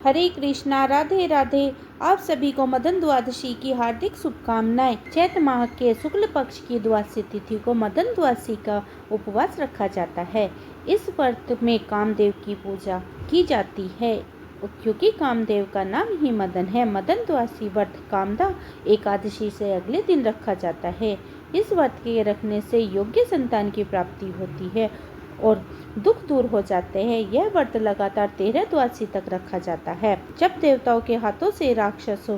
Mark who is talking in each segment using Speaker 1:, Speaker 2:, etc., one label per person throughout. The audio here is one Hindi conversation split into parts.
Speaker 1: हरे कृष्णा, राधे राधे। आप सभी को मदन द्वादशी की हार्दिक शुभकामनाएं। चैत्र माह के शुक्ल पक्ष की द्वादशी तिथि को मदन द्वादशी का उपवास रखा जाता है। इस व्रत में कामदेव की पूजा की जाती है क्योंकि कामदेव का नाम ही मदन है। मदन द्वादशी व्रत कामदा एकादशी से अगले दिन रखा जाता है। इस व्रत के रखने से योग्य संतान की प्राप्ति होती है और दुख दूर हो जाते हैं। यह व्रत लगातार 13 द्वादशी तक रखा जाता है। जब देवताओं के हाथों से राक्षसों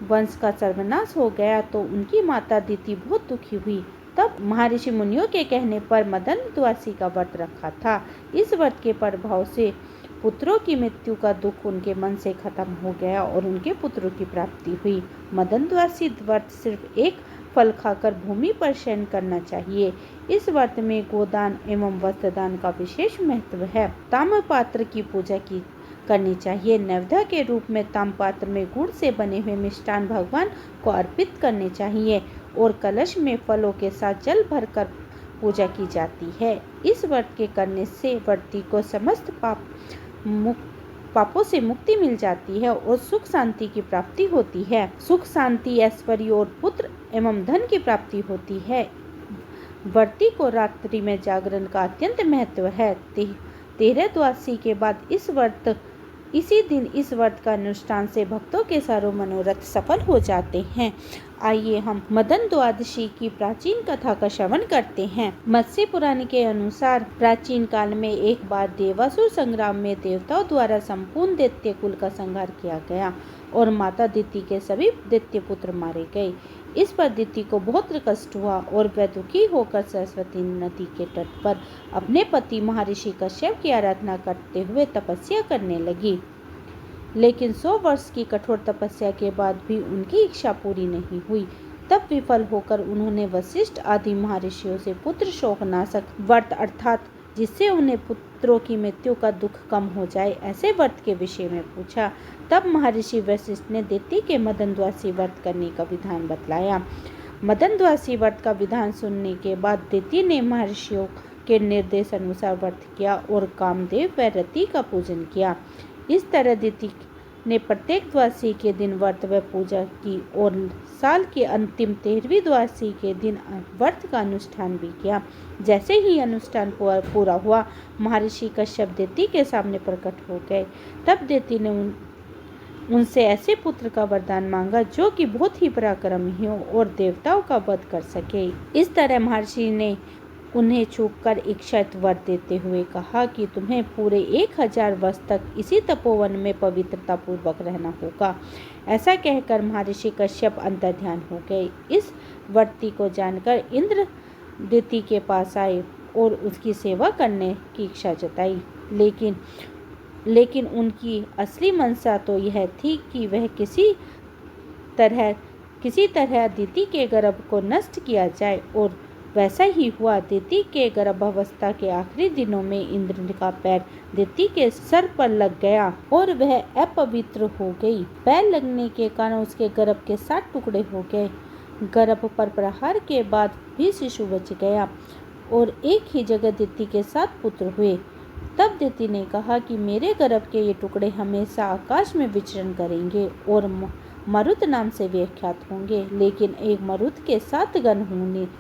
Speaker 1: वंश का सर्वनाश हो गया तो उनकी माता दिति बहुत दुखी हुई। तब महर्षि मुनियों के कहने पर मदन द्वादशी का व्रत रखा था। इस व्रत के प्रभाव से पुत्रों की मृत्यु का दुख उनके मन से खत्म हो गया और उनके पुत्रों की प्राप्ति हुई। मदन द्वादशी व्रत सिर्फ एक फल खाकर भूमि पर शयन करना चाहिए। इस व्रत में गोदान एवं वस्त्रदान का विशेष महत्व है। ताम्रपात्र की पूजा करनी चाहिए। नैवेद्य के रूप में ताम्रपात्र में गुड़ से बने हुए मिष्टान भगवान को अर्पित करने चाहिए और कलश में फलों के साथ जल भरकर पूजा की जाती है। इस व्रत के करने से व्रती को समस्त पापों से मुक्ति मिल जाती है और सुख शांति की प्राप्ति होती है। सुख शांति, ऐश्वर्य और पुत्र एवं धन की प्राप्ति होती है। व्रती को रात्रि में जागरण का अत्यंत महत्व है। 13 द्वादशी के बाद इसी दिन इस व्रत का अनुष्ठान से भक्तों के सारे मनोरथ सफल हो जाते हैं। आइए हम मदन द्वादशी की प्राचीन कथा का श्रवण करते हैं। मत्स्य पुराण के अनुसार प्राचीन काल में एक बार देवासुर संग्राम में देवताओं द्वारा संपूर्ण दैत्य कुल का संहार किया गया और माता दिति के सभी दैत्य पुत्र मारे गए। इस पर दिति को बहुत कष्ट हुआ और वह दुखी होकर सरस्वती नदी के तट पर अपने पति महर्षि कश्यप की आराधना करते हुए तपस्या करने लगी। लेकिन 100 वर्ष की कठोर तपस्या के बाद भी उनकी इच्छा पूरी नहीं हुई। तब विफल होकर उन्होंने वशिष्ठ आदि महर्षियों से पुत्र शोकनाशक व्रत अर्थात जिससे उन्हें पुत्रों की मृत्यु का दुख कम हो जाए ऐसे व्रत के विषय में पूछा। तब महर्षि वशिष्ठ ने दिति के मदन द्वादशी व्रत करने का विधान बतलाया। मदन द्वादशी व्रत का विधान सुनने के बाद दिति ने महर्षियों के निर्देश अनुसार व्रत किया और कामदेव व रति का पूजन किया। इस तरह दिति ने प्रत्येक द्वादशी के दिन व्रत व पूजा की और साल के अंतिम 13वीं द्वादशी के दिन व्रत का अनुष्ठान भी किया। जैसे ही अनुष्ठान पूरा हुआ, महर्षि कश्यप दिति के सामने प्रकट हो गए। तब दिति ने उनसे ऐसे पुत्र का वरदान मांगा जो कि बहुत ही पराक्रमी हो और देवताओं का वध कर सके। इस तरह महर्षि ने उन्हें छूकर एक शर्त वर देते हुए कहा कि तुम्हें पूरे 1000 वर्ष तक इसी तपोवन में पवित्रता पूर्वक रहना होगा। ऐसा कहकर महर्षि कश्यप अंतर्ध्यान हो गए। इस व्रती को जानकर इंद्र दिति के पास आए और उसकी सेवा करने की इच्छा जताई। लेकिन उनकी असली मंशा तो यह थी कि वह किसी तरह दिति के गर्भ को नष्ट किया जाए और वैसा ही हुआ। दिति के गर्भावस्था के आखिरी दिनों में इंद्र का पैर दिति के सर पर लग गया और वह अपवित्र हो गई। पैर लगने के कारण उसके गर्भ के 7 टुकड़े हो गए। गर्भ पर प्रहार के बाद भी शिशु बच गया और एक ही जगह दिति के 7 पुत्र हुए। तब दिति ने कहा कि मेरे गर्भ के ये टुकड़े हमेशा आकाश में विचरण करेंगे और मरुत नाम से विख्यात होंगे। लेकिन एक मरुत के 7 गण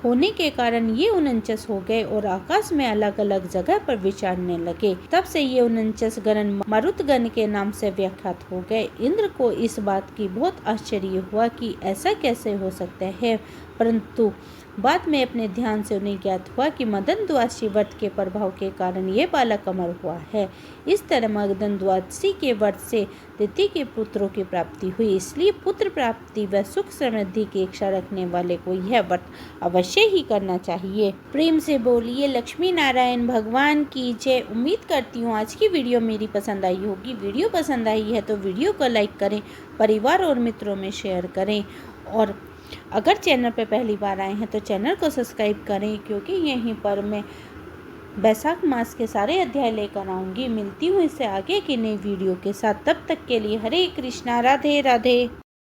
Speaker 1: होने के कारण ये 49 हो गए और आकाश में अलग अलग जगह पर विचरने लगे। तब से ये 49 गण मरुत गण के नाम से विख्यात हो गए। इंद्र को इस बात की बहुत आश्चर्य हुआ कि ऐसा कैसे हो सकता है, परंतु बाद में अपने ध्यान से उन्हें ज्ञात हुआ कि मदन द्वादशी व्रत के प्रभाव के कारण ये बालक अमर हुआ है। इस तरह मदन द्वादशी के व्रत से दिति के पुत्रों की प्राप्ति हुई। इसलिए पुत्र प्राप्ति व सुख समृद्धि की इच्छा रखने वाले को यह व्रत अवश्य ही करना चाहिए। प्रेम से बोलिए लक्ष्मी नारायण भगवान की जय। उम्मीद करती हूँ आज की वीडियो मेरी पसंद आई होगी। वीडियो पसंद आई है तो वीडियो को लाइक करें, परिवार और मित्रों में शेयर करें और अगर चैनल पर पहली बार आए हैं तो चैनल को सब्सक्राइब करें क्योंकि यहीं पर मैं बैसाख मास के सारे अध्याय लेकर आऊँगी। मिलती हूँ इससे आगे की नई वीडियो के साथ। तब तक के लिए हरे कृष्णा, राधे राधे।